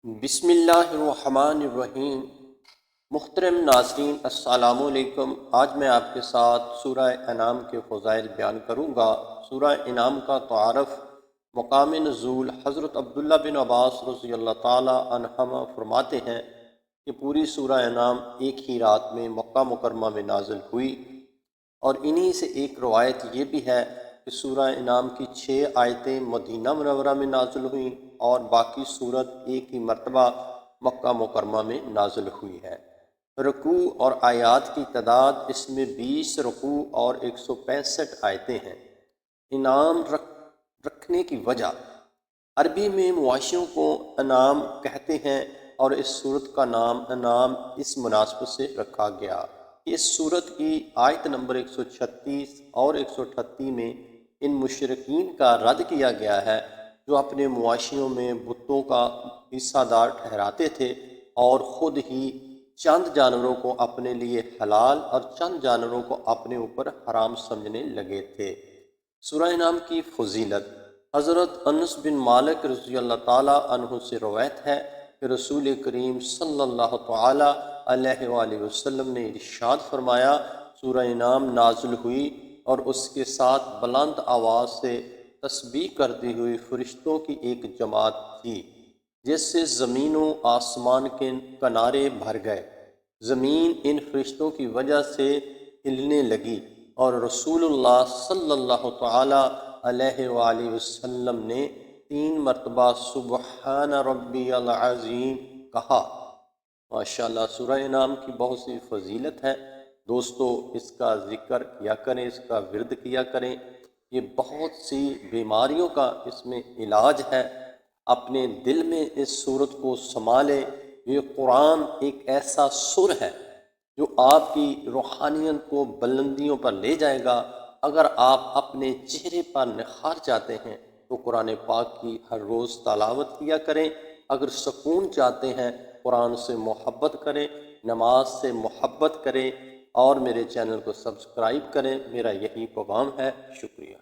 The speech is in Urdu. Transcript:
بسم اللہ الرحمن الرحیم۔ محترم ناظرین السلام علیکم۔ آج میں آپ کے ساتھ سورہ انعام کے فضائل بیان کروں گا۔ سورہ انعام کا تعارف، مقام نزول، حضرت عبداللہ بن عباس رضی اللہ تعالی عنہما فرماتے ہیں کہ پوری سورہ انعام ایک ہی رات میں مکہ مکرمہ میں نازل ہوئی، اور انہی سے ایک روایت یہ بھی ہے کہ سورہ انعام کی 6 آیتیں مدینہ منورہ میں نازل ہوئیں اور باقی سورت ایک ہی مرتبہ مکہ مکرمہ میں نازل ہوئی ہے۔ رکوع اور آیات کی تعداد اس میں 20 رکوع اور 165 آیتیں ہیں۔ انعام رکھنے کی وجہ، عربی میں مواشیوں کو انعام کہتے ہیں اور اس سورت کا نام انعام اس مناسبت سے رکھا گیا۔ اس سورت کی آیت نمبر 136 اور 138 میں ان مشرکین کا رد کیا گیا ہے جو اپنے مواشیوں میں بتوں کا حصہ دار ٹھہراتے تھے اور خود ہی چند جانوروں کو اپنے لیے حلال اور چند جانوروں کو اپنے اوپر حرام سمجھنے لگے تھے۔ سورہ انعام کی فضیلت، حضرت انس بن مالک رضی اللہ تعالیٰ عنہ سے روایت ہے کہ رسول کریم صلی اللہ تعالیٰ علیہ وآلہ وسلم نے ارشاد فرمایا، سورہ انعام نازل ہوئی اور اس کے ساتھ بلند آواز سے تسبیح کرتی ہوئی فرشتوں کی ایک جماعت تھی، جس سے زمین و آسمان کے کنارے بھر گئے۔ زمین ان فرشتوں کی وجہ سے ہلنے لگی اور رسول اللہ صلی اللہ تعالیٰ علیہ وآلہ وسلم نے 3 مرتبہ سبحان ربی العظیم کہا۔ ماشاءاللہ، سورہ انعام کی بہت سی فضیلت ہے۔ دوستو، اس کا ذکر کیا کریں، اس کا ورد کیا کریں۔ یہ بہت سی بیماریوں کا اس میں علاج ہے۔ اپنے دل میں اس صورت کو سنبھالیں۔ یہ قرآن ایک ایسا سر ہے جو آپ کی روحانیت کو بلندیوں پر لے جائے گا۔ اگر آپ اپنے چہرے پر نکھار چاہتے ہیں تو قرآن پاک کی ہر روز تلاوت کیا کریں۔ اگر سکون چاہتے ہیں، قرآن سے محبت کریں، نماز سے محبت کریں اور میرے چینل کو سبسکرائب کریں۔ میرا یہی پیغام ہے۔ شکریہ۔